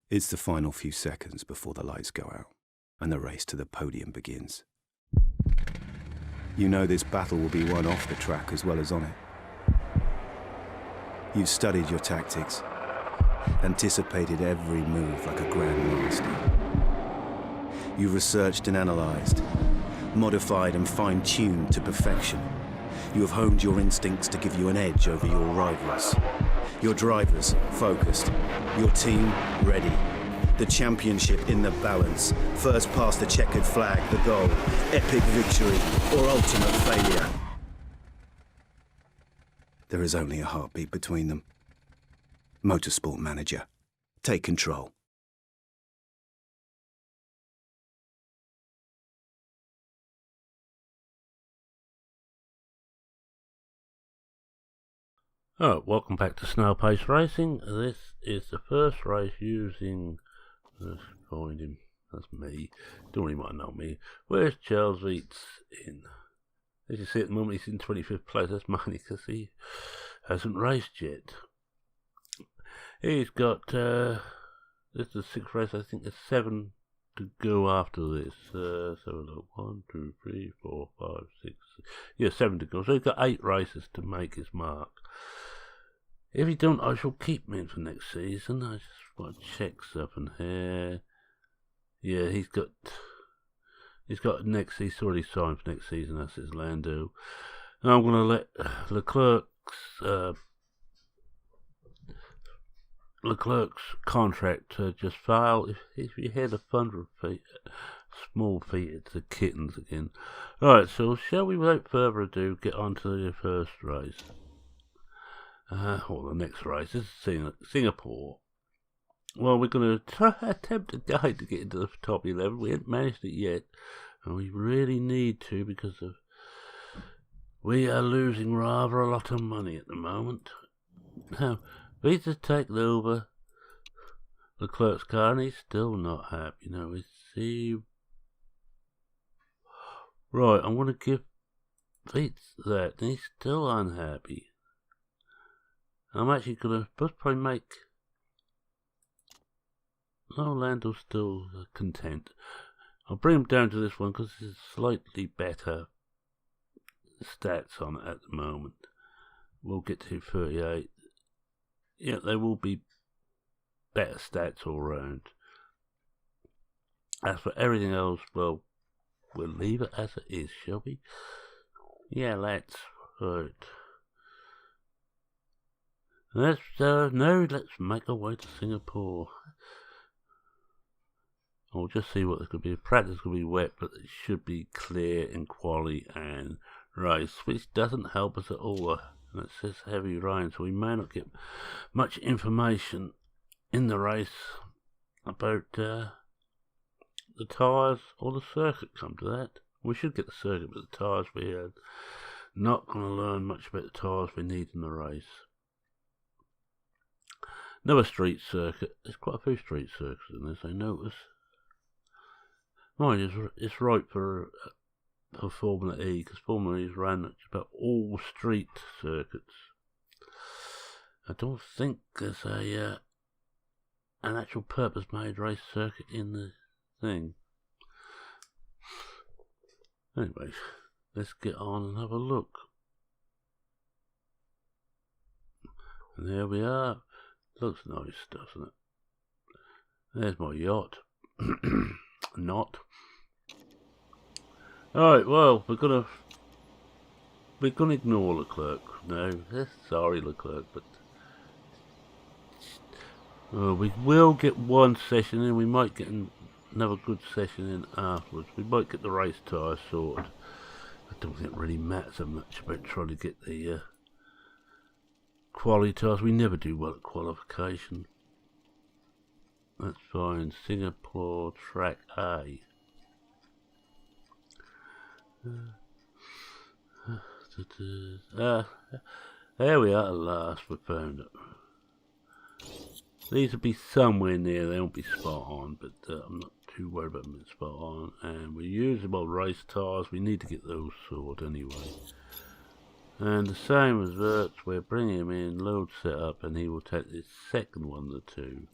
It's the final few seconds before the lights go out, and the race to the podium begins. You know this battle will be won off the track as well as on it. You've studied your tactics, anticipated every move like a grandmaster. You've researched and analysed, modified and fine-tuned to perfection. You have honed your instincts to give you an edge over your rivals. Your drivers focused, your team ready. The championship in the balance. First past the checkered flag, the goal. Epic victory or ultimate failure. There is only a heartbeat between them. MotorSport Manager. Take control. Oh, welcome back to Snail Pace Racing. This is the first race using... Let's find him. That's me. Don't really want to know me. Where's Charles Eats in? As you see at the moment, he's in 25th place. That's mainly because he hasn't raced yet. He's got... this is the 6th race. I think there's 7 to go after this. So look, 1, 2, 3, 4, 5, 6... Yeah, 7 to go. So he's got 8 races to make his mark. If he don't, I shall keep him in for next season. I just want to check something here. Yeah, he's got next. He's already signed for next season. That's his Lando. And I'm going to let Leclerc's contract just fail. If you had 100 feet, small feet, it's the kittens again. Alright, so shall we, without further ado, get on to the first race? Or the next race. This is Singapore. Well, we're going to attempt a guide to get into the top 11. We haven't managed it yet, and we really need to because we are losing rather a lot of money at the moment. Now, Vita's taken over Leclerc's car, and he's still not happy. Now, we see... Right, I'm going to give Vita that, and he's still unhappy. I'm actually going to probably make... Oh, Lando's still content. I'll bring him down to this one because there's slightly better stats on it at the moment. We'll get to 38. Yeah, there will be better stats all round. As for everything else, well, we'll leave it as it is, shall we? Yeah, let's. Right. Let's make our way to Singapore. I'll just see what this could be. Practice could be wet, but it should be clear in quality and race, which doesn't help us at all. And it says heavy rain, so we may not get much information in the race about the tyres or the circuit. Come to that, we should get the circuit, but the tyres we are not going to learn much about the tyres we need in the race. Another street circuit. There's quite a few street circuits in this, I notice. Mine it's right for Formula E, because Formula E's ran about all street circuits. I don't think there's an actual purpose-made race circuit in the thing. Anyway, let's get on and have a look. And there we are. Looks nice, doesn't it? There's my yacht. Not. Alright, well, we're gonna ignore Leclerc now. Sorry, Leclerc, but we will get one session in. We might get another good session in afterwards. We might get the race tyre sorted. I don't think it really matters so much about trying to get the quality tyres. We never do well at qualification. That's fine. Singapore track A. There we are at last. We found it. These will be somewhere near. They won't be spot on, but I'm not too worried about them being spot on. And we're using our race tyres. We need to get those sorted anyway. And the same as Verts, we're bringing him in, load set up, and he will take the second one, the 2.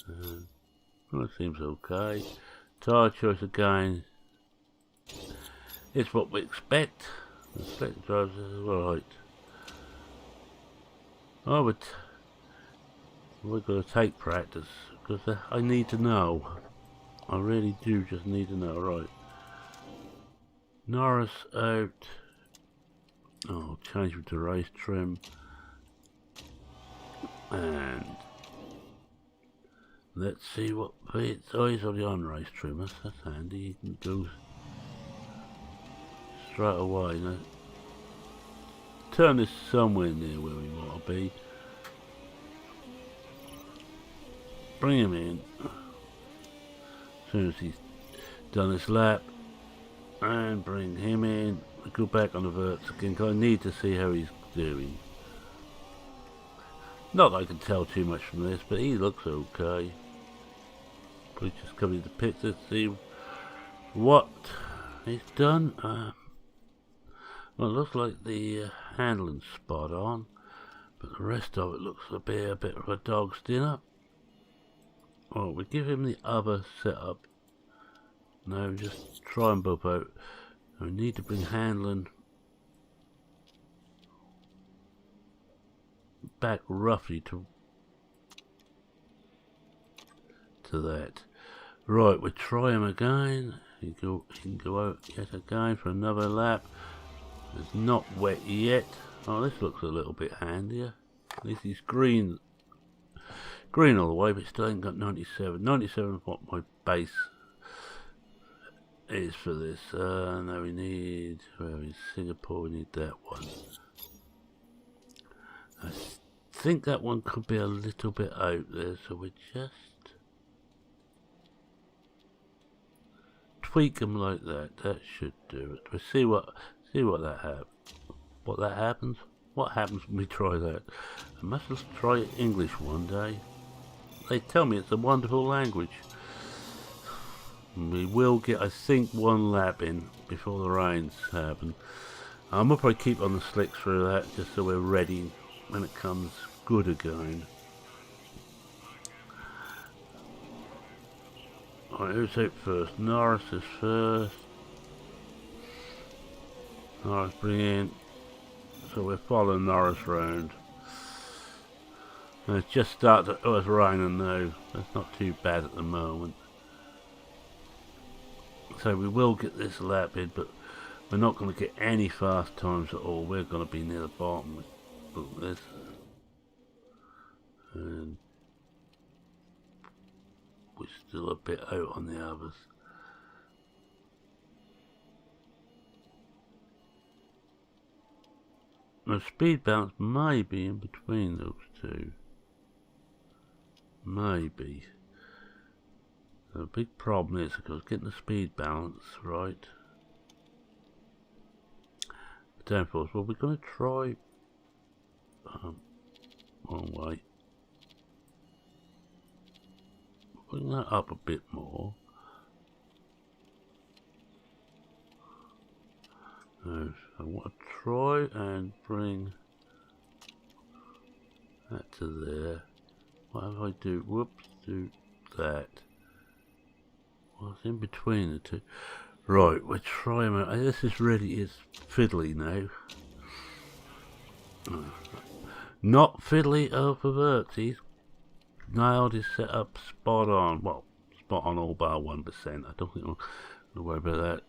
Well, it seems okay. Tyre choice again. It's what we expect. The spec drives is right. Oh, but we're going to take practice because I need to know. I really do just need to know. Right. Norris out. Oh, change it to race trim. And let's see what fits. Oh, he's already on race trim. That's handy. You can go straight away. Now, turn this somewhere near where we want to be. Bring him in. As soon as he's done his lap. And bring him in. Go back on the verts again, because I need to see how he's doing. Not that I can tell too much from this, but he looks okay. Probably just coming to pit to see what he's done. Well, it looks like the handling's spot on, but the rest of it looks to be a bit of a dog's dinner. Well, we give him the other setup. No, just try them both out. We need to bring handling back roughly to that. Right, we try him again. He can go out yet again for another lap. It's not wet yet. Oh, this looks a little bit handier. At least he's green all the way, but still ain't got 97. 97 is what my base is for this. Now we need, where is Singapore? We need that one. I think that one could be a little bit out there, so we just tweak them like that. That should do it. We see what that happens. What happens when we try that? I must just try English one day. They tell me it's a wonderful language. We will get, I think, one lap in before the rains happen. I'm going to probably keep on the slicks through that, just so we're ready when it comes good again. Alright, who's out first? Norris is first. Norris bring in. So we're following Norris round. And it's just started, oh, it's raining now. That's not too bad at the moment. So we will get this lap in, but we're not going to get any fast times at all. We're going to be near the bottom with this. And we're still a bit out on the others. The speed balance may be in between those two. Maybe. The big problem is, because getting the speed balance right. Downforce. Well, we're going to try. Wrong way. Bring that up a bit more. So I want to try and bring that to there. What if I do? Whoops, do that. What's in between the two? Right, we're trying. This is really fiddly now. Not fiddly over verts. He's nailed his setup spot on. Well, spot on all bar 1%. I don't think I'm going to worry about that.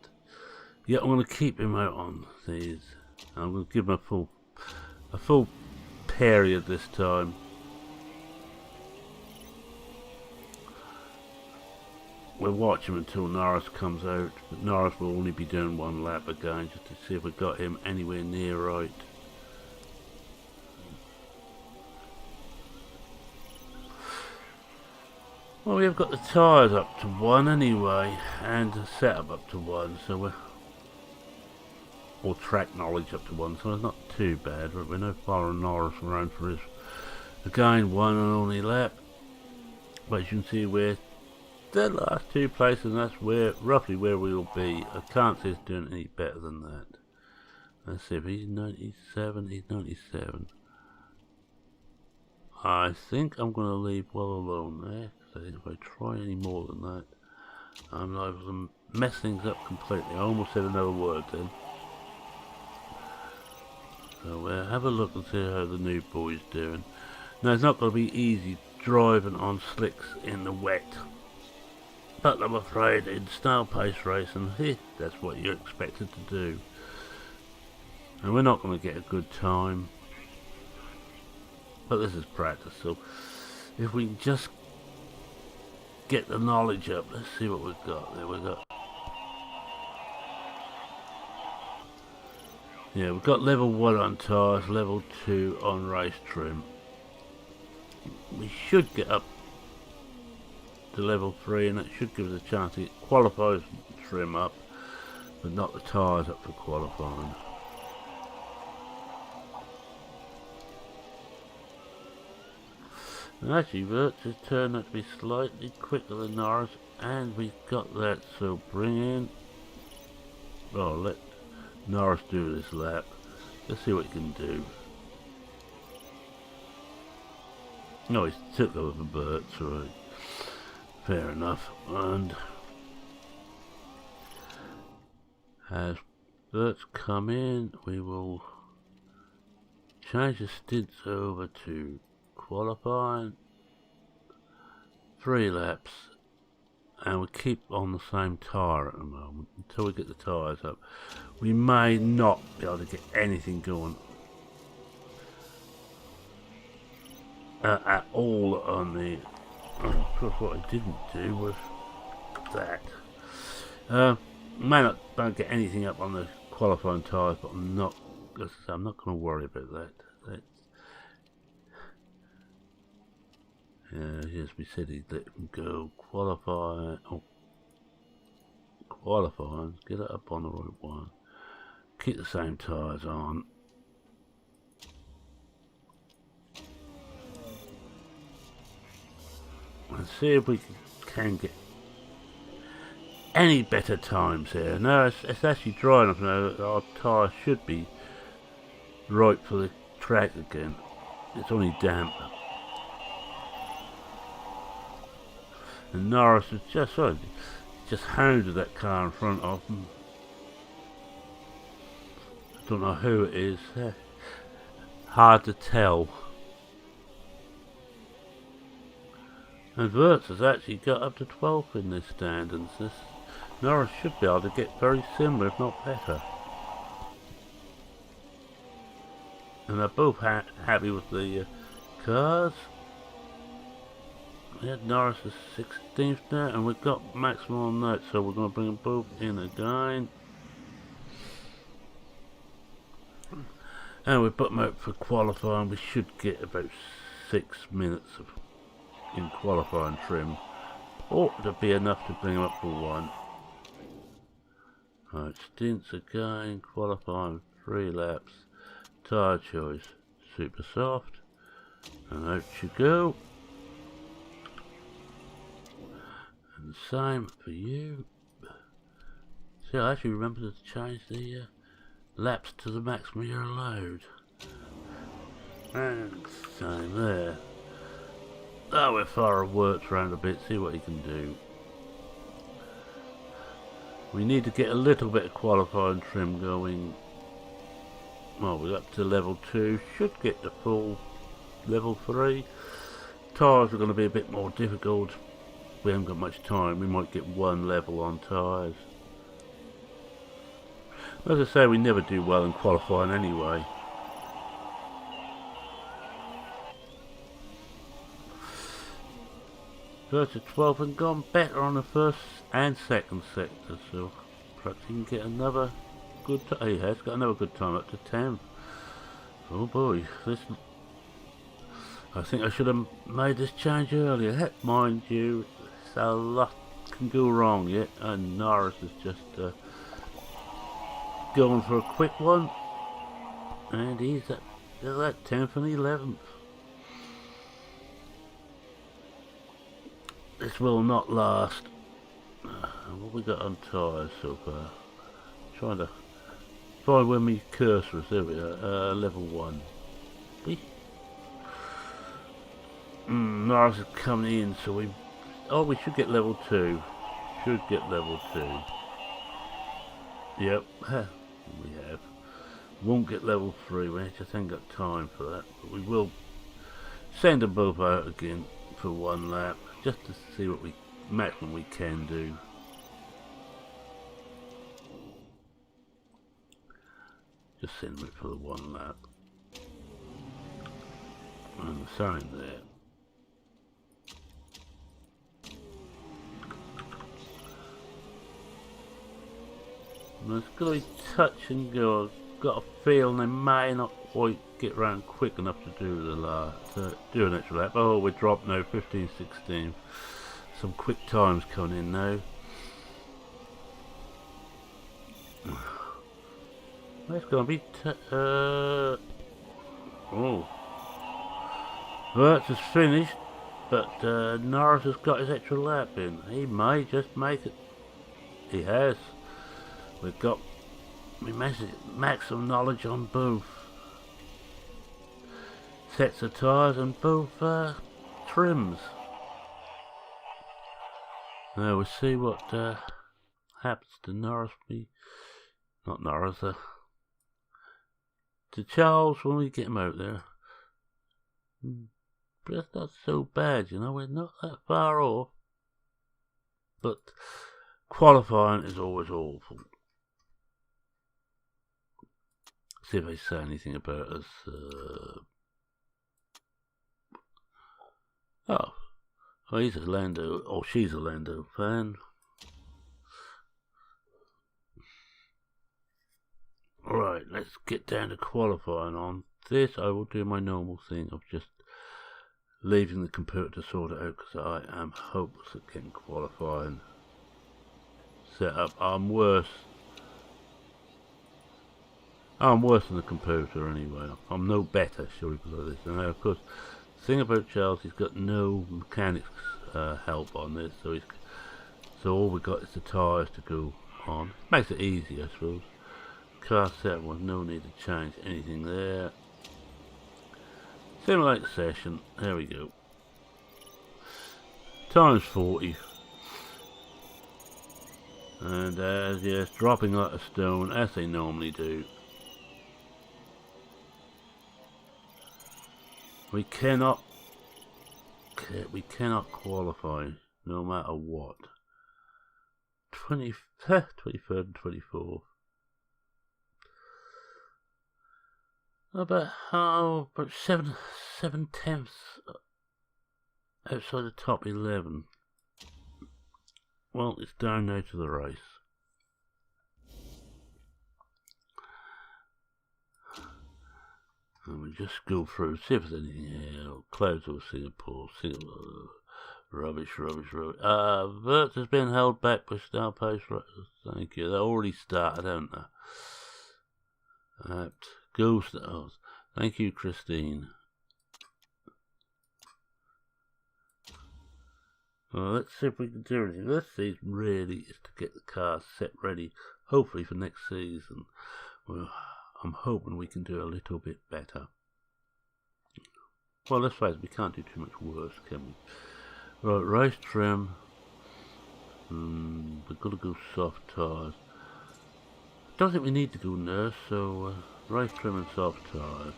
Yeah, I'm going to keep him out on these. I'm going to give him a full period this time. We'll watch him until Norris comes out, but Norris will only be doing one lap again just to see if we got him anywhere near right. Well, we've got the tyres up to 1 anyway, and the setup up to 1, so or track knowledge up to 1, so it's not too bad, but we're no following Norris around for his, again, one and only lap. But as you can see, we're the last 2 places, and that's roughly where we'll be. I can't see us doing any better than that. Let's see if he's 97, he's 97. I think I'm going to leave well alone there, because if I try any more than that, I'm liable to mess things up completely. I almost said another word then. So we'll have a look and see how the new boy's doing. Now, it's not going to be easy driving on slicks in the wet, but I'm afraid in snail pace racing, that's what you're expected to do. And we're not going to get a good time, but this is practice, so if we can just get the knowledge up, let's see what we've got. There we go. Yeah, we've got level 1 on tyres, level 2 on race trim. We should get up to level 3, and that should give us a chance to get qualified trim up, but not the tyres up for qualifying. And actually, Verts has turned out to be slightly quicker than Norris, and we've got that, so bring in... Oh, let Norris do this lap. Let's see what he can do. No, he took over Verts, right. Fair enough. And as Verts come in, we will change the stints over to qualifying, 3 laps, and we keep on the same tyre at the moment until we get the tyres up. We may not be able to get anything going at all on the... Of course, what I didn't do was that. May not get anything up on the qualifying tyres, but I'm not going to worry about that. Yes, we said he'd let him go. Qualify. Oh, qualifying. Get it up on the right one. Keep the same tyres on. And see if we can get any better times here. No, it's actually dry enough now that our tyre should be right for the track again. It's only damp. And Norris has just hounded that car in front of him. Don't know who it is. Hard to tell. And Verts has actually got up to 12th in this standings. This Norris should be able to get very similar, if not better. And they're both happy with the cars. Yeah, Norris is 16th now, and we've got maximum on that, so we're going to bring them both in again. And we put them out for qualifying. We should get about 6 minutes in qualifying trim. Ought to be enough to bring them up for 1. Right, stints again, qualifying 3 laps. Tyre choice, super soft. And out you go. And the same for you. See, I actually remember to change the laps to the maximum you're allowed. And same there. Oh, we're far works around a bit, see what he can do. We need to get a little bit of qualifying trim going. Well, we're up to level 2, should get the full level 3. Tyres are going to be a bit more difficult. We haven't got much time, we might get 1 level on tyres. As I say, we never do well in qualifying anyway. First to 12 and gone better on the first and second sector, so perhaps he can get another good time. He has got another good time up to 10th. Oh boy, this... I think I should have made this change earlier. Mind you, a lot can go wrong yet, and Norris is just going for a quick one, and he's at 10th and 11th. This will not last. What we got on tyres so far? Trying to find where my cursor is. There we are. Level 1. Mars is coming in, so we... Oh, we should get level 2. Should get level 2. Yep, we have. Won't get level 3, we just ain't got time for that. But we will send them both out again for one lap, just to see what maximum we can do. Just send them for the one lap. And the sign there. And it's going to be touch and go. I've got a feeling they may not quite get round quick enough to do the do an extra lap. Oh, we're dropped now, 15, 16. Some quick times coming in now. That's going to be oh. Well, it's finished, but Norris has got his extra lap in. He may just make it. He has. We've got maximum knowledge on both sets of tyres and both trims. Now we'll see what happens to Norris. Not Norris, to Charles when we get him out there. But that's not so bad, you know, we're not that far off. But qualifying is always awful. See if they say anything about us. Oh, he's a Lando, or she's a Lando fan. Right, let's get down to qualifying. On this, I will do my normal thing of just leaving the computer to sort it out, because I am hopeless at getting qualifying set up. I'm worse than the computer anyway. I'm no better, shall we put it this. And of course, the thing about Charles, he's got no mechanics help on this, so all we got is the tyres to go on. Makes it easy, I suppose. Car set with no need to change anything there. Simulate the session. There we go. Times 40. And yes, dropping like a stone as they normally do. We cannot qualify no matter what. 23rd and 24th. About 7/10 outside the top 11. Well, it's down now to the race. And we just go through, see if there's anything here. Clouds over Singapore. Rubbish. Vert has been held back by Star Pace. Thank you. They already started, haven't they? Ghost. Oh, thank you, Christine. Well, let's see if we can do anything. This season really is to get the car set ready, hopefully for next season. Well, I'm hoping we can do a little bit better. Well, let's face it, we can't do too much worse, can we? Right, race trim. We've got to go soft tyres. Don't think we need to go nurse, so race trim and soft tyres.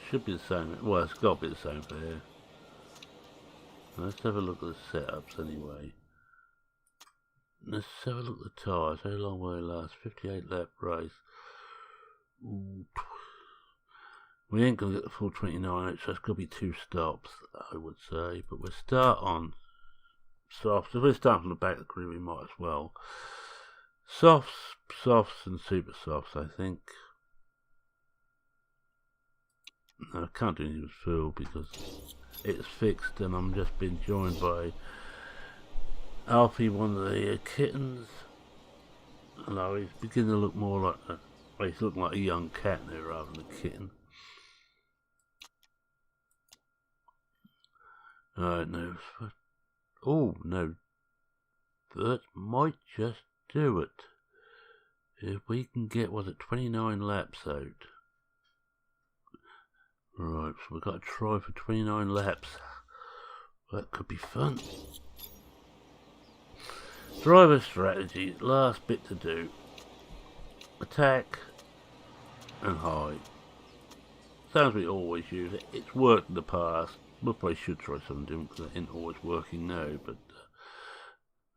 Should be the same. Well, it's got to be the same for here. Let's have a look at the setups anyway. Let's have a look at the tyres. How long will they last? 58 lap race. Ooh. We ain't going to get the full 29 out, so it's going to be 2 stops, I would say. But we'll start on softs. If we start from the back of the grid, we might as well. Softs and super softs, I think. No, I can't do anything with fuel because it's fixed, and I'm just being joined by Alfie, one of the kittens. Although he's beginning to look more like he's looking like a young cat now rather than a kitten. Alright, now. Oh, no. That might just do it. If we can get, was it 29 laps out? Right, so we've got to try for 29 laps. That could be fun. Driver strategy, last bit to do. Attack and hide. Sounds we always use it. It's worked in the past. We probably should try something different because it ain't always working now. But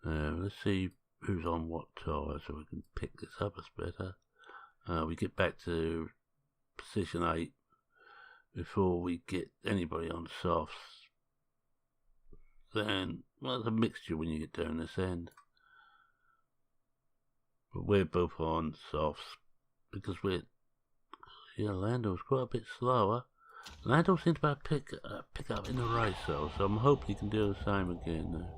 let's see who's on what tyre so we can pick this up as better. We get back to position 8 before we get anybody on softs. Then, well, it's a mixture when you get down this end. But we're both on softs because Lando's quite a bit slower. Lando seems to pick up in the race though, so I'm hoping he can do the same again now.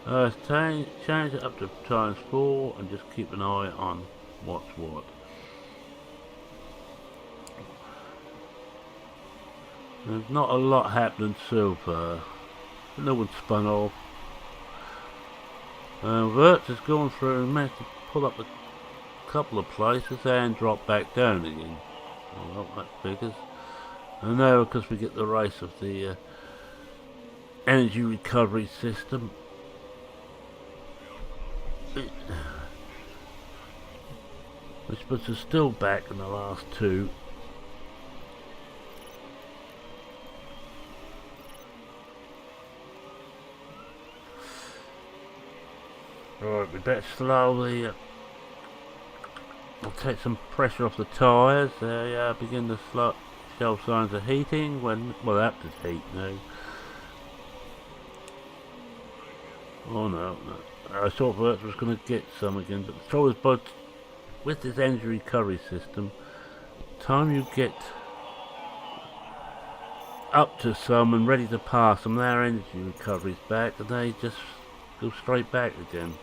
Let's change it up to ×4 and just keep an eye on what's what. There's not a lot happening so far. No one spun off. Wirtz is going through and managed to pull up a couple of places and drop back down again. Well, that figures. And now, because we get the race of the energy recovery system, which puts us still back in the last two. Right, we better slowly we'll take some pressure off the tyres. They begin to show signs of heating. Well, that does heat now. Oh no. I thought Wirtz was going to get some again, but the trouble is, but with this energy recovery system, time you get up to some and ready to pass them, their energy recovery's back, and they just go straight back again.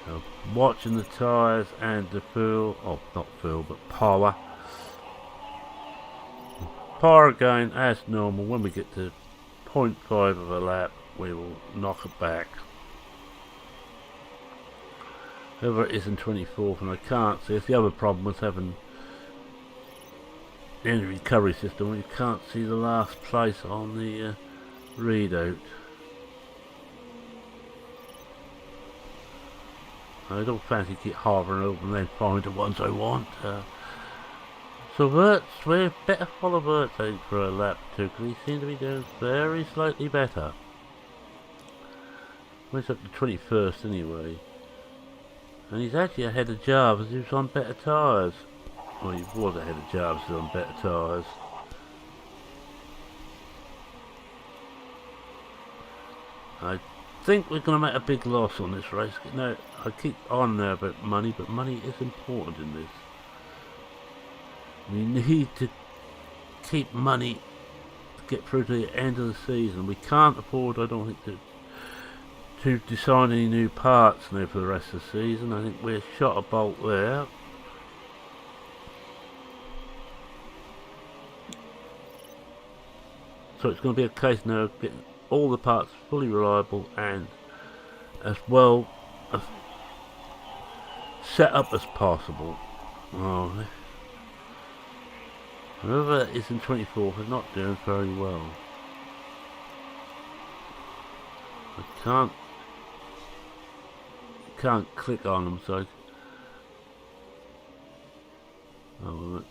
So, watching the tyres and the fuel, not fuel, but power. Power again, as normal, when we get to 0.5 of a lap, we will knock it back. Whoever it is in 24th, and I can't see, it's the other problem with having the energy recovery system, when you can't see the last place on the readout. I don't fancy keep hovering over and then find the ones I want. So Wirtz, we're better follow Wirtz out for a lap too, because he seems to be doing very slightly better. He's up to 21st anyway. And he's actually ahead of Jarvis, who's on better tyres. Well, he was ahead of Jarvis, who's on better tyres. I think we're going to make a big loss on this race. Now, I keep on there about money, but money is important in this. We need to keep money to get through to the end of the season. We can't afford, I don't think, to design any new parts now for the rest of the season. I think we're shot a bolt there. So it's going to be a case now of getting all the parts fully reliable and as well as set up as possible. Oh, whoever is in 24th is not doing very well. I can't click on them, so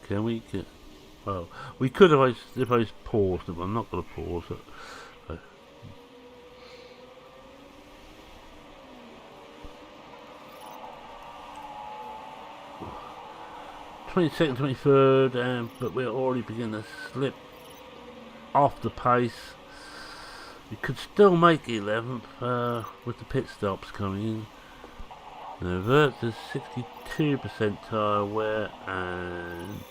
can we get? Well, we could if I paused it, but I'm not going to pause it. 22nd, 23rd, but we're already beginning to slip off the pace. We could still make 11th with the pit stops coming in. Now, Wirtz is 62% tyre wear and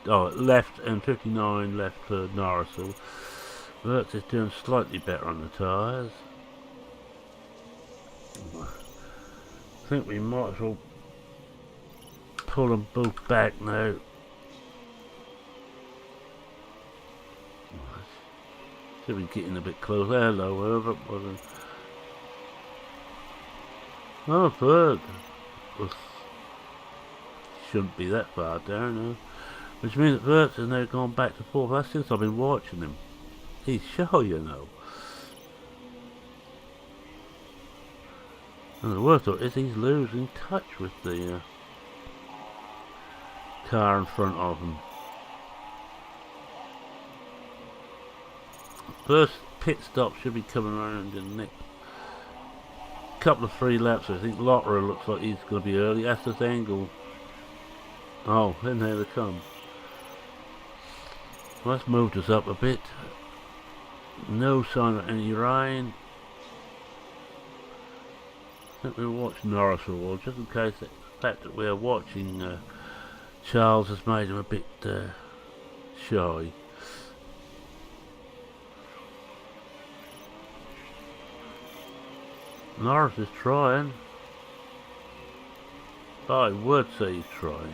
left and 59 left for Norris. So Wirtz is doing slightly better on the tyres. I think we might as well pull them both back now. Should be getting a bit close. Hello, whoever it was. Oh, third. Shouldn't be that far down, no. Which means that Verts has now gone back to fourth. That's since I've been watching him. He's shy, you know. And the worst of it is he's losing touch with the car in front of him. First pit stop should be coming around in the next couple of 3 laps. I think Lotterer looks like he's going to be early. Astor's Angle. Oh, and there they come. Well, that's moved us up a bit. No sign of any rain. I think we'll watch Norris for a while, just in case the fact that we're watching Charles has made him a bit shy. Norris is trying. I would say he's trying.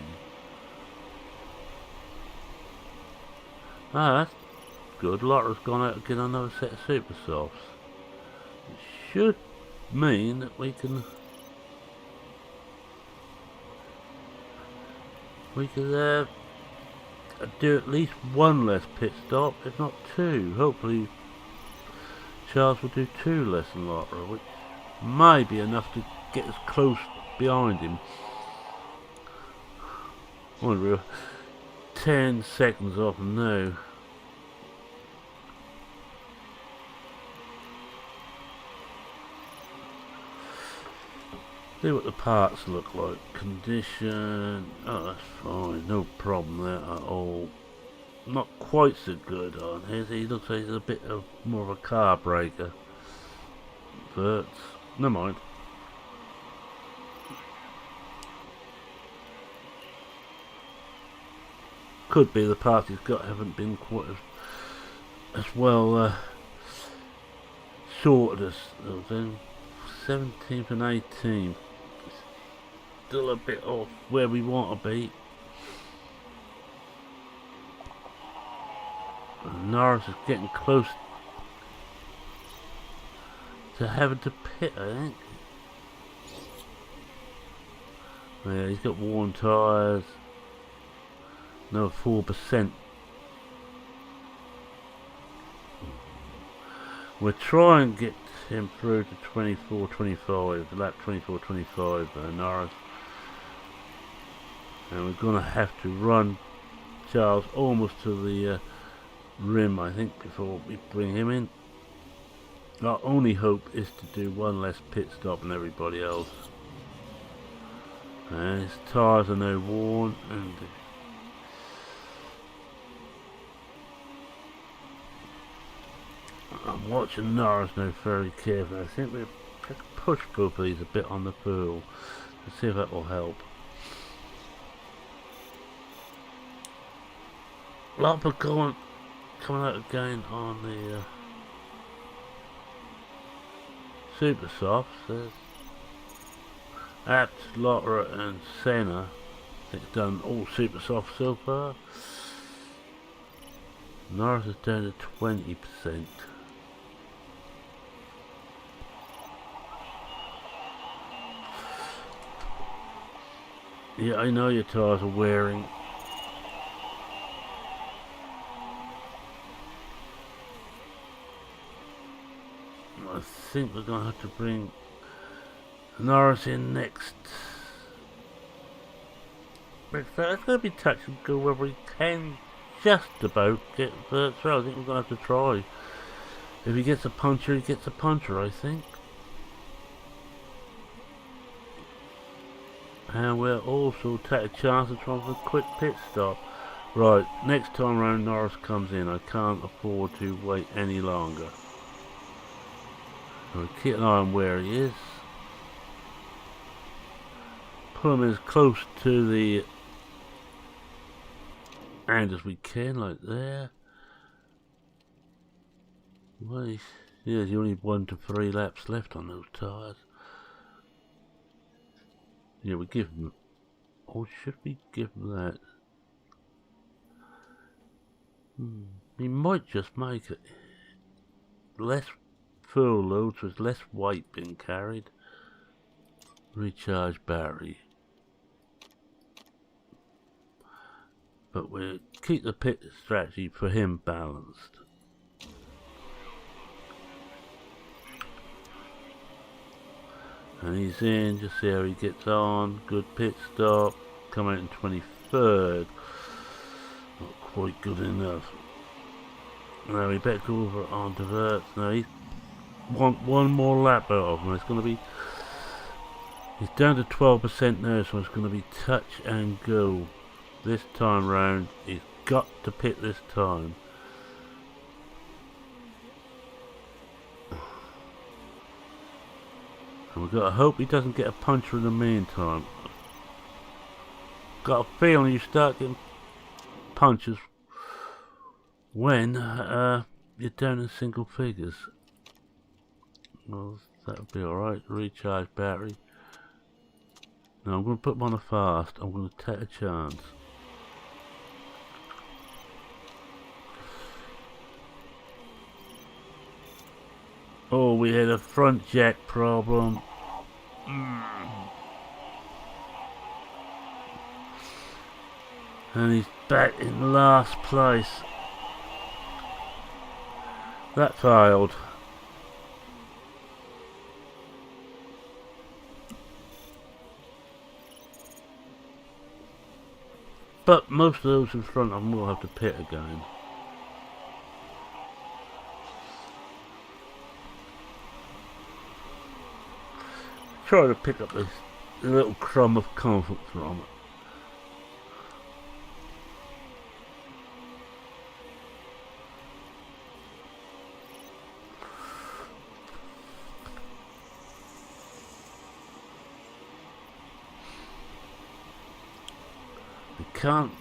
Ah, that's good. Lotter's gone out to get another set of super softs. It should mean that we can do at least 1 less pit stop, if not 2. Hopefully Charles will do 2 less than Lotterer, which may be enough to get us close behind him. We're 10 seconds off now. See what the parts look like. Condition. Oh, that's fine. No problem there at all. Not quite so good on his. He looks like he's a bit of more of a car breaker. But never mind. Could be the parts he's got haven't been quite as well sorted as those. 17th and 18th. Still a bit off where we want to be. And Norris is getting close to having to pit, I think. Yeah, he's got worn tyres. Another 4%. We'll try and get him through to 24-25, lap 24-25, Norris. And we're going to have to run Charles almost to the rim, I think, before we bring him in. Our only hope is to do 1 less pit stop than everybody else. And his tyres are now worn, and I'm watching Norris now very carefully. I think we'll just push both of these a bit on the pool to see if that will help. Lopper coming out again on the super softs. There's Apt, Lotterer and Senna. It's done all super softs so far. Norris is down to 20%. Yeah, I know your tyres are wearing. I think we're going to have to bring Norris in next. But it's going to be touch and go where we can just about get Verts through. I think we're going to have to try. If he gets a puncher, he gets a puncher, I think. And we'll also take a chance of trying for a quick pit stop. Right, next time round Norris comes in. I can't afford to wait any longer. So keep an eye on where he is. Pull him as close to the end as we can, like there. Well, yeah, there's only 1 to 3 laps left on those tyres. Yeah, we give him. Or should we give him that? He might just make it. less fuel load, so there's less weight being carried. Recharge battery. But we'll keep the pit strategy for him balanced. And he's in, just see how he gets on. Good pit stop. Come out in 23rd. Not quite good enough. Now we better go over on diverts. Now he's one more lap out of him. It's going to be. He's down to 12% now, so it's going to be touch and go. This time round, he's got to pit this time. And we've got to hope he doesn't get a puncher in the meantime. Got a feeling you start getting punches when you're down in single figures. Well, that'll be alright. Recharge battery. Now I'm going to put him on a fast. I'm going to take a chance. Oh, we had a front jack problem. And he's back in last place. That failed. But most of those in front of him will have to pit again. Try to pick up this little crumb of comfort from it. He can't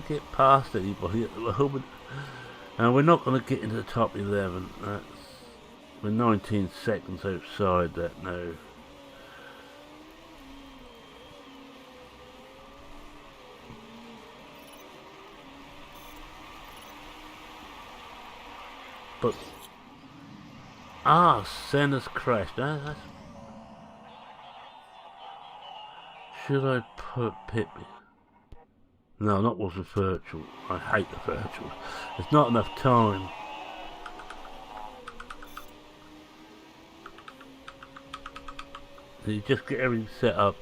get past anybody at the moment. And we're not going to get into the top 11. We're 19 seconds outside that now. But Senna's crashed. Should I put Pip? No, not was a virtual. I hate the virtual. There's not enough time. You just get everything set up,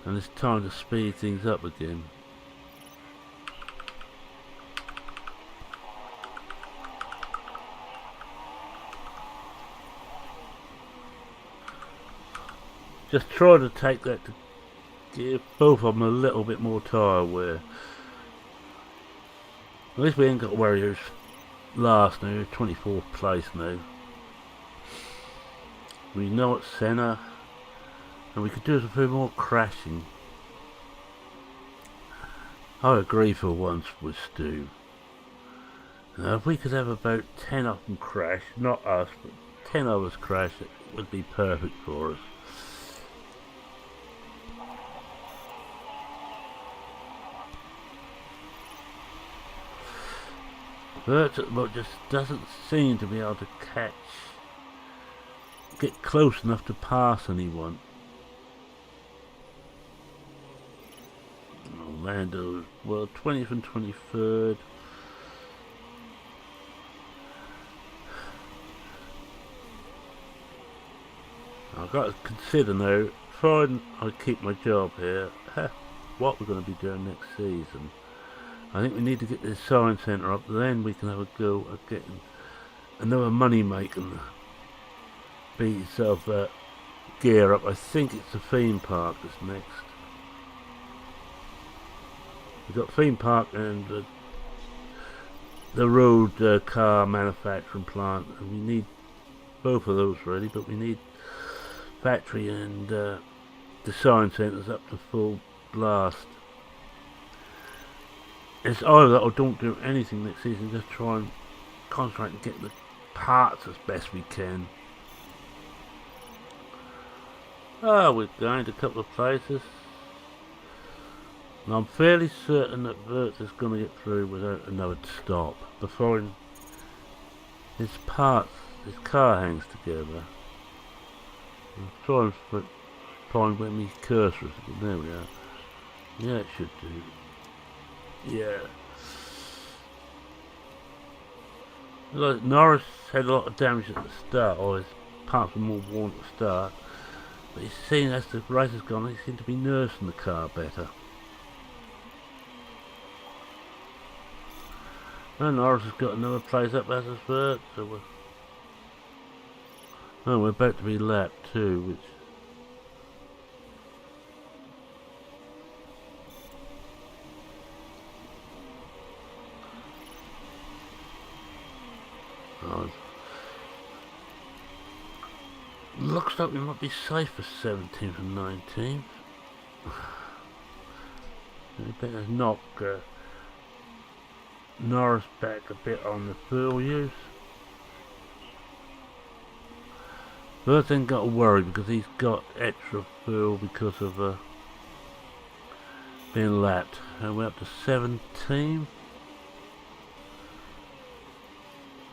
and it's time to speed things up again. Just try to take that to give both of them a little bit more tyre wear. At least we ain't got to worry who's last now, 24th place now. We know it's Senna, and we could do a few more crashing. I agree for once with Stu. Now if we could have about 10 of them crash, not us, but 10 of us crash, it would be perfect for us. But just doesn't seem to be able to get close enough to pass anyone. Orlando, well, 20th and 23rd. I've got to consider now, fine, I keep my job here, what we're going to be doing next season. I think we need to get this science centre up, then we can have a go at getting another money making piece of gear up. I think it's the theme park that's next. We've got theme park and the road car manufacturing plant, and we need both of those really, but we need factory and the science centres up to full blast. It's either that or don't do anything next season, just try and concentrate and get the parts as best we can. We're going to a couple of places. And I'm fairly certain that Verts is going to get through without another stop. The foreign His parts, his car hangs together. I'm trying to find where my cursor is. There we are. Yeah, it should do. Yeah. Like Norris had a lot of damage at the start, or his parts were more worn at the start. But he's seen as the race has gone, he seemed to be nursing the car better. And Norris has got another place up as his third, so we're about to be lapped too, which looks like we might be safe for 17th and 19th. We better knock Norris back a bit on the fuel use. First thing got to worry because he's got extra fuel because of being lapped. And we're up to 17th.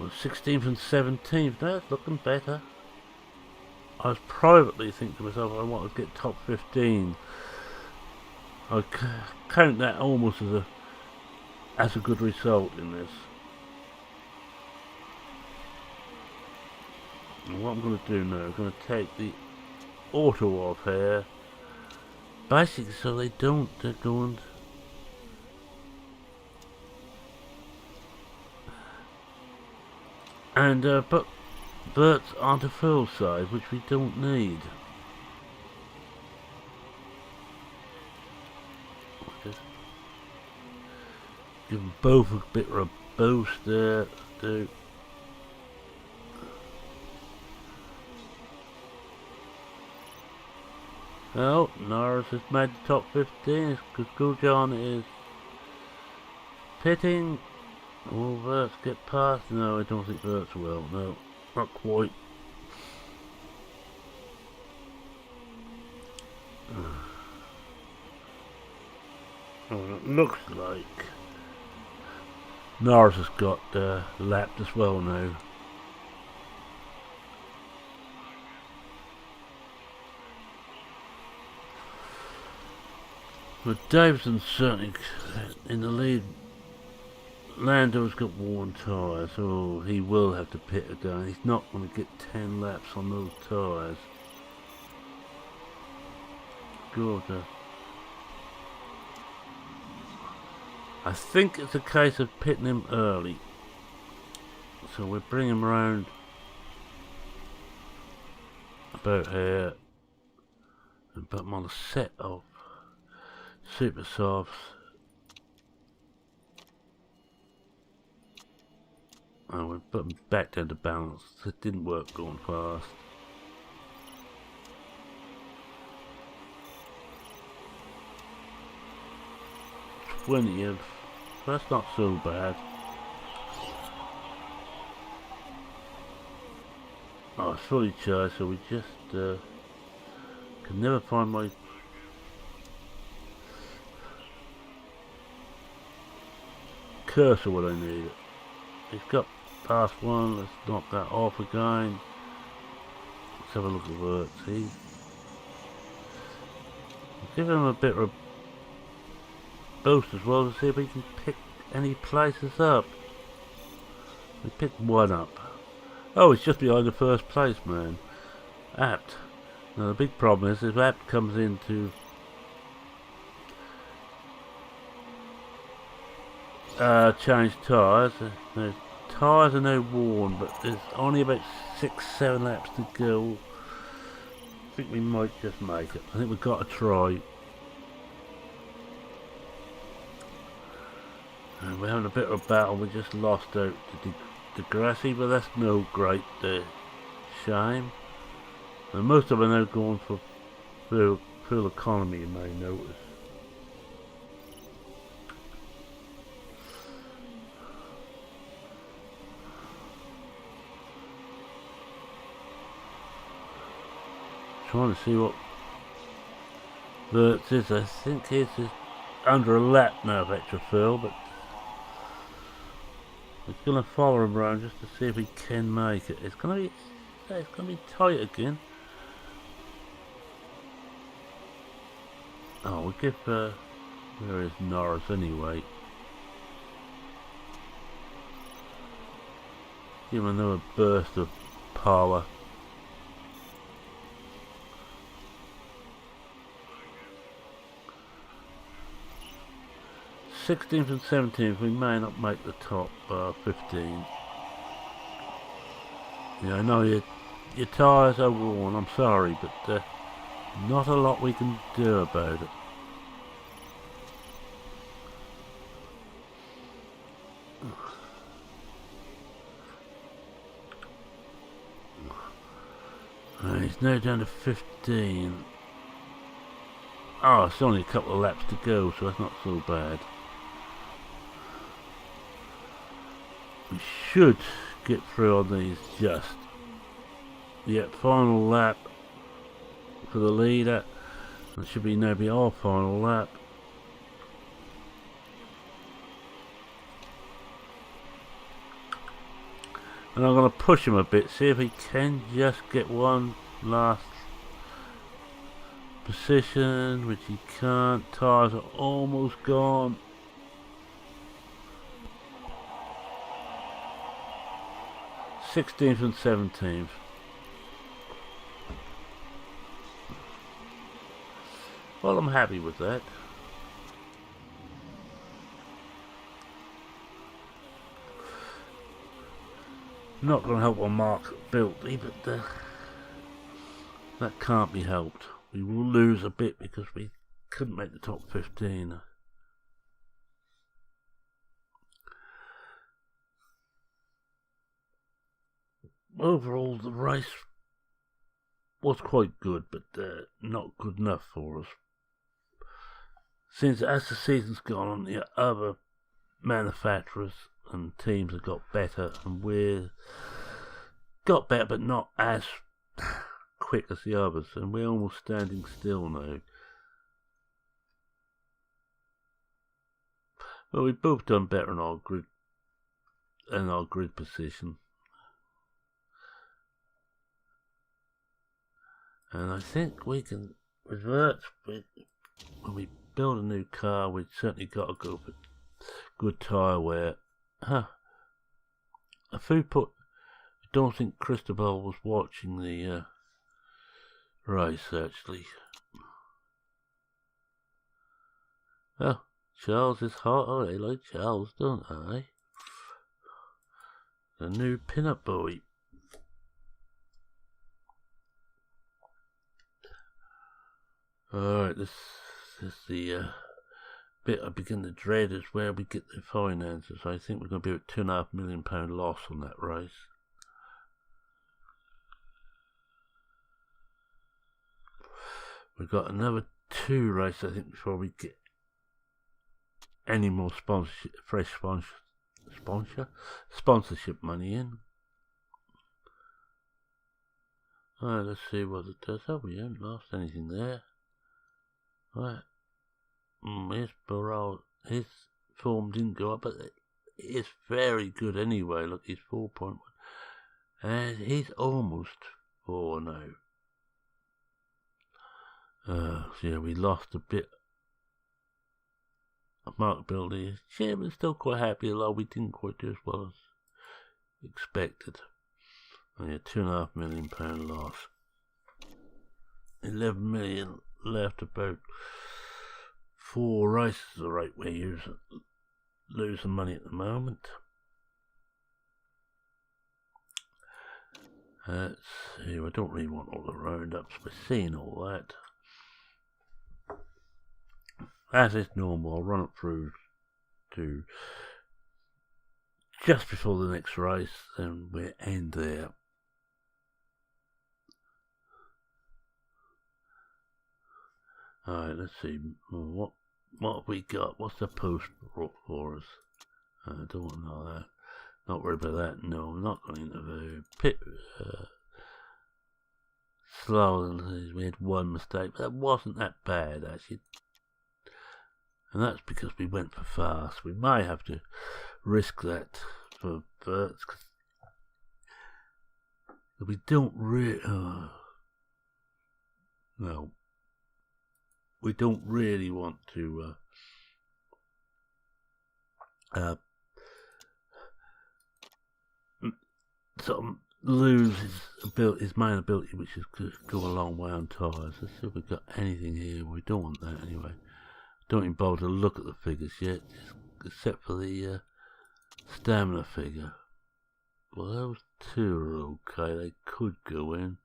Well, 16th and 17th, that's looking better. I was privately thinking to myself I want to get top 15. I count that almost as a good result in this. And what I'm going to do now, I'm going to take the auto off here. Basically so they don't, they're going... And but Bert's on the full size, which we don't need. Just give them both a bit of a boost there. Do. Well, Norris has made the top 15 because Guljon is pitting. Will Verts get past? No, I don't think Verts will. No, not quite. Oh, it looks like Norris has got lapped as well now. But Davison's certainly in the lead. Lando's got worn tyres, so he will have to pit again. He's not going to get 10 laps on those tyres. Good. I think it's a case of pitting him early. So we bring him around about here and put him on a set of super softs. And we put him back down to balance. It didn't work going fast. '20th. That's not so bad. Oh, it's fully charged, so we just can never find my cursor when I need it. He's got past one, let's knock that off again. Let's have a look at Vert, see? Give him a bit of a boost as well to see if we can pick any places up. We picked one up. Oh, it's just behind the first place, man. Apt. Now the big problem is if Apt comes into change tyres. The tyres are now worn, but there's only about 6-7 laps to go. I think we might just make it. I think we've got to try. And we're having a bit of a battle. We just lost out to Degrassi, but that's no great shame. And most of them are now going for fuel economy, you may notice. Trying to see what Verts is. I think his is under a lap now of extra fuel, but We're going to follow him around just to see if we can make it. It's going to be tight again. Oh, we'll give where is Norris anyway? Give him another burst of power. '16th and 17th, we may not make the top 15. Yeah, I know your tyres are worn, I'm sorry, but not a lot we can do about it. He's now down to 15. Oh, it's only a couple of laps to go, so that's not so bad. We should get through on these just. Yep, final lap for the leader. That should be maybe our final lap. And I'm going to push him a bit, see if he can just get one last position, which he can't. Tyres are almost gone. '16th and 17th. Well, I'm happy with that. Not going to help on markability, but that can't be helped. We will lose a bit because we couldn't make the top 15. Overall, the race was quite good, but not good enough for us. Since as the season's gone on, the other manufacturers and teams have got better, and we're got better, but not as quick as the others, and we're almost standing still now. Well, we've both done better in our grid position. And I think we can revert when we build a new car. We've certainly got to go for good tyre wear. A food put. I don't think Cristobal was watching the race actually. Oh, Charles is hot. Oh, they like Charles, don't they? The new pin-up boy. Alright, this is the bit I begin to dread, is where we get the finances. I think we're going to be at £2.5 million loss on that race. We've got another 2 races, I think, before we get any more sponsorship money in. Alright, let's see what it does. Oh, we haven't lost anything there. Right. His morale, his form didn't go up, but it's very good anyway. Look, he's 4.1. And he's almost 4 now. So yeah, we lost a bit of markability. Chairman's still quite happy, although we didn't quite do as well as expected. Oh, yeah, £2.5 million loss. 11 million left, about 4 races the rate we're losing money at the moment. Let's see, I don't really want all the roundups, we're seeing all that. As is normal, I'll run it through to just before the next race, then we'll end there. Alright, let's see, what have we got? What's the post for us? I don't want to know that. Not worried about that, no, I'm not going into the pit. Slower than we had 1 mistake, but that wasn't that bad actually. And that's because we went for fast. We may have to risk that for verts, because we don't really, no, we don't really want to sort of lose his main ability, which is to go a long way on tyres. Let's see if we've got anything here. We don't want that anyway. Don't even bother to look at the figures yet, except for the stamina figure. Well, those two are okay. They could go in.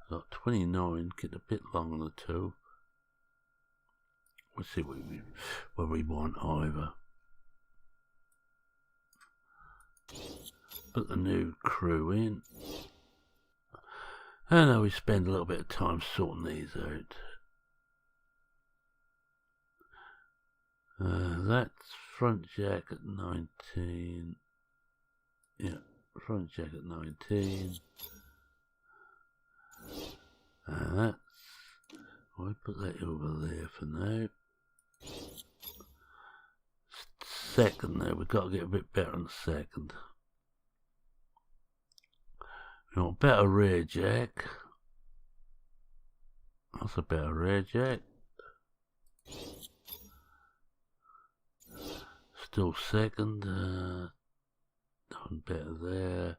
Got 29. Get a bit long on the two. We'll see what we want either. Put the new crew in. I know we spend a little bit of time sorting these out. That's front jack at 19. Yeah, front jack at 19. And that's... I'll put that over there for now. Second there, we've got to get a bit better on the second. We want better rear jack. That's a better rear jack. Still second. Done better there.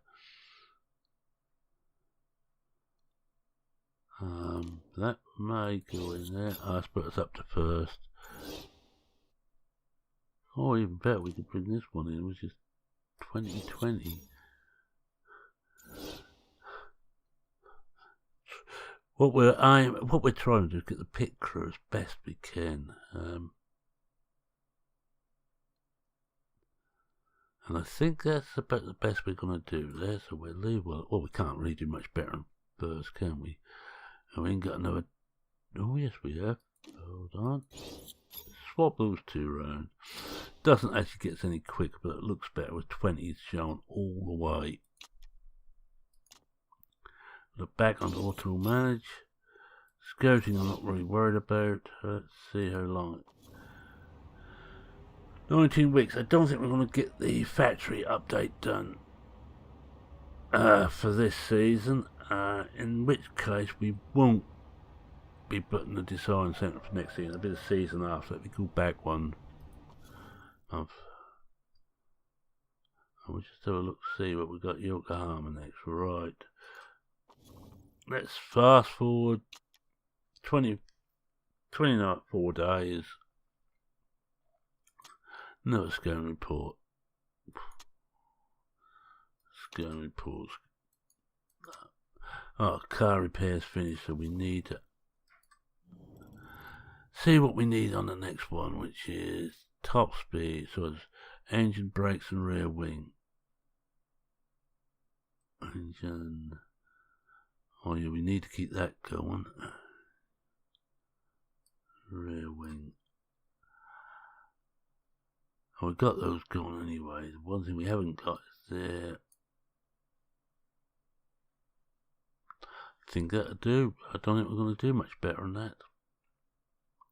That may go in there. Let's put us up to first. Oh, even better, we could bring this one in, which is 2020. What we're trying to do is get the pit crew as best we can. And I think that's about the best we're going to do there. So we'll leave. Well, we can't really do much better than first, can we? And we ain't got another. Oh yes, we have. Hold on. Swap those two around. Doesn't actually get us any quicker, but it looks better with 20s shown all the way. Look back on auto manage. Scouting I'm not really worried about. Let's see how long. 19 weeks. I don't think we're going to get the factory update done for this season. In which case we won't be putting the design centre for next season. It'll be the season after. Let me go back one month. And we'll just have a look, see what we've got Yokohama next. Right. Let's fast forward 24 days. No scan report. Scan reports. Oh, car repairs finished, so we need to see what we need on the next one, which is top speed, so it's engine, brakes and rear wing. Engine. Oh yeah, we need to keep that going. Rear wing. Oh, we've got those going anyway. The one thing we haven't got is there. I think that'll do. I don't think we're going to do much better than that.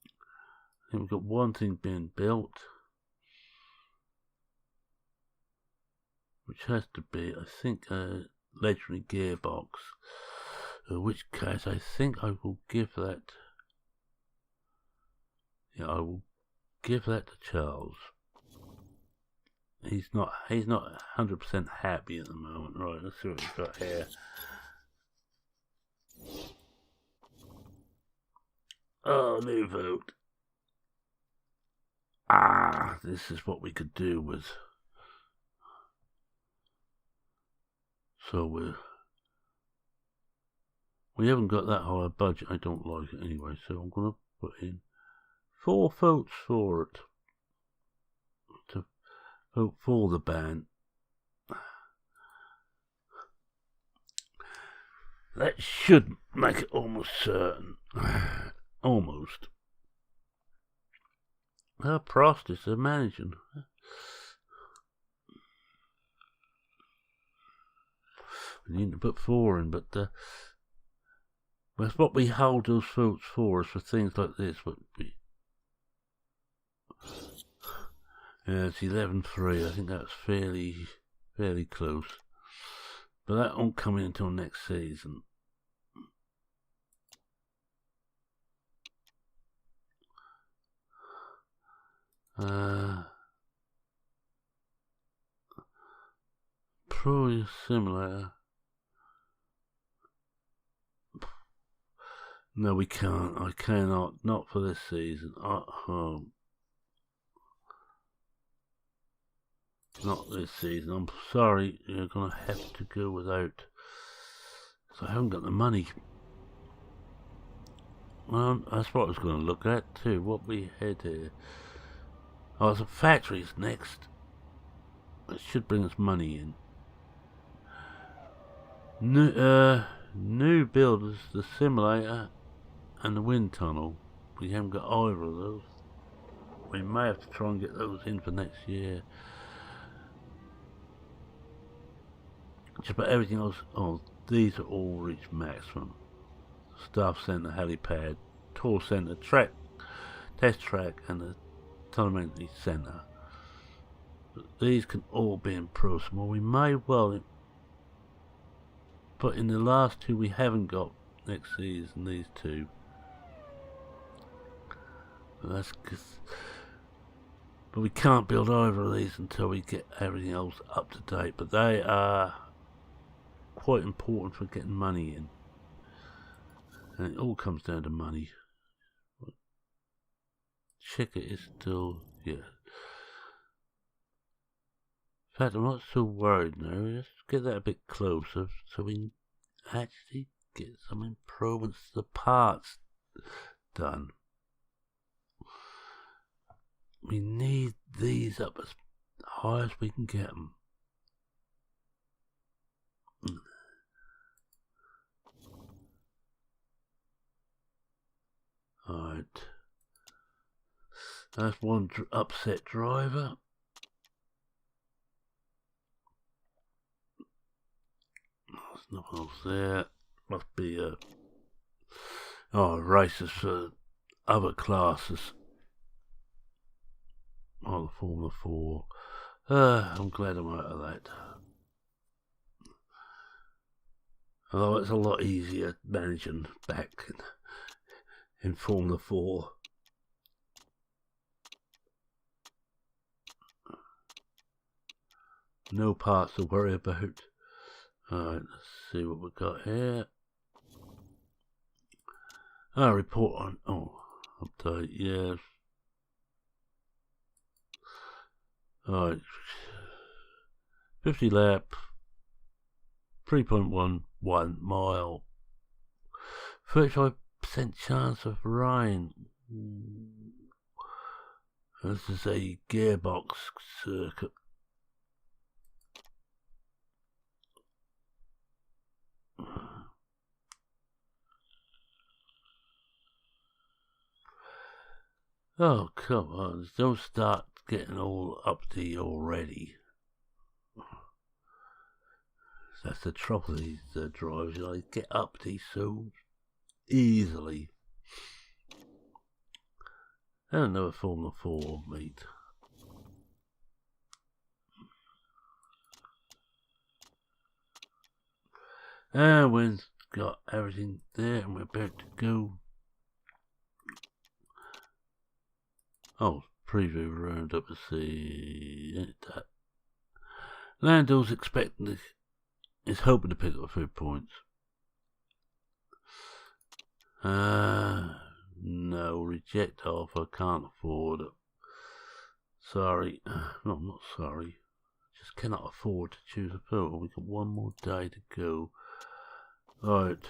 I think we've got one thing being built, which has to be, I think, a legendary gearbox. In which case, I think I will give that. Yeah, I will give that to Charles. He's not 100% happy at the moment. Right, let's see what we've got here. Oh, new vote. This is what we could do with. So we haven't got that high a budget. I don't like it anyway, so I'm going to put in 4 votes for it. To vote for the ban. That should make it almost certain. Almost. Prost is the manager. We need to put 4 in, but that's what we hold those votes for, is for things like this. What we, yeah, it's 11-3. I think that's fairly fairly close. But that won't come in until next season. Pro Simulator. No, we can't. I cannot. Not for this season. Not this season. I'm sorry. You're going to have to go without. So I haven't got the money. Well, that's what I was going to look at too. What we had here. Oh, the factories next. It should bring us money in. New builders, the simulator and the wind tunnel. We haven't got either of those. We may have to try and get those in for next year. Just about everything else. Oh, these are all reached maximum. Staff centre, helipad, tour centre, track, test track, and the telemetry centre. These can all be improved. Well, we may well, but in the last two we haven't got next season. These two. But that's cause, but we can't build either of these until we get everything else up to date. But they are quite important for getting money in, and it all comes down to money. Checker is still here. In fact, I'm not so worried now. Let's get that a bit closer so we can actually get some improvements to the parts done. We need these up as high as we can get them. Alright. That's one upset driver. There's nothing else there. Must be races for other classes. Oh, the Formula 4. I'm glad I'm out of that. Although it's a lot easier managing back in Formula 4. No parts to worry about. Alright, let's see what we've got here. Report on. Update, yes. Alright. 50 lap. 3.11 mile. 35% chance of rain. This is a gearbox circuit. Oh, come on. Don't start getting all uppity already. That's the trouble with these drivers. They get uppity so easily. And another Formula 4 meet. And we've got everything there and we're about to go. Oh, preview roundup to see that. Lando's expecting is hoping to pick up a few points. No, reject offer, can't afford it. Sorry. No, I'm not sorry. Just cannot afford to choose a photo. We've got one more day to go. Right.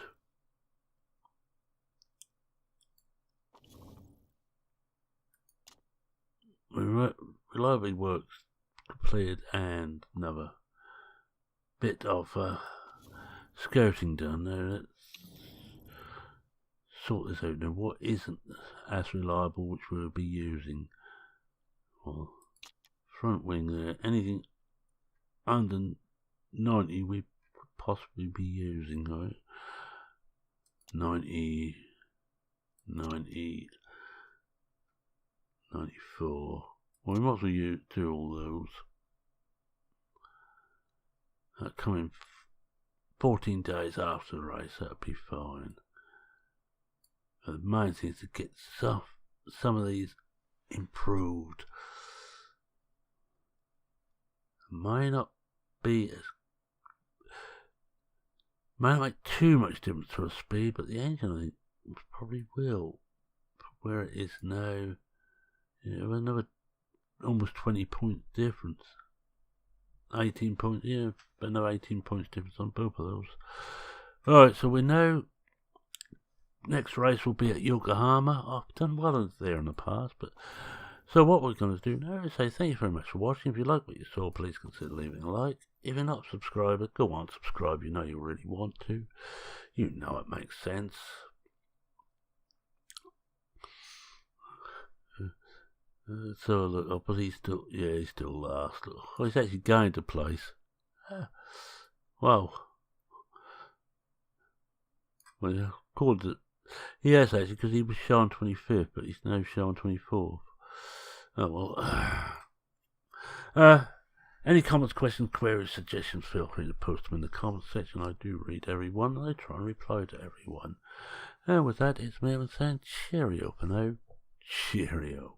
Reliably works completed and another bit of scouting done. Now let's sort this out now. What isn't as reliable which we'll be using? Well, front wing there. Anything under 90 we could possibly be using, right? 90, 90, 94. Well, we might as well do all those. coming 14 days after the race, that'd be fine. But the main thing is to get some of these improved. May not make too much difference to the speed, but the engine, I think, probably will. From where it is now, another almost 20 point difference. 18 points, another 18 points difference on both of those. Alright, so we know next race will be at Yokohama. I've done well there in the past, but so what we're going to do now is say thank you very much for watching. If you like what you saw, please consider leaving a like. If you're not a subscriber, go on, subscribe. You know you really want to. You know it makes sense. So look, but he's still last. Oh, he's actually going to place. Wow. Well, yeah, called it. He has actually, because he was shown 25th, but he's now shown 24th. Oh well. Any comments, questions, queries, suggestions, feel free to post them in the comments section. I do read everyone, and I try and reply to everyone. And with that, it's me saying cheerio for now. Cheerio.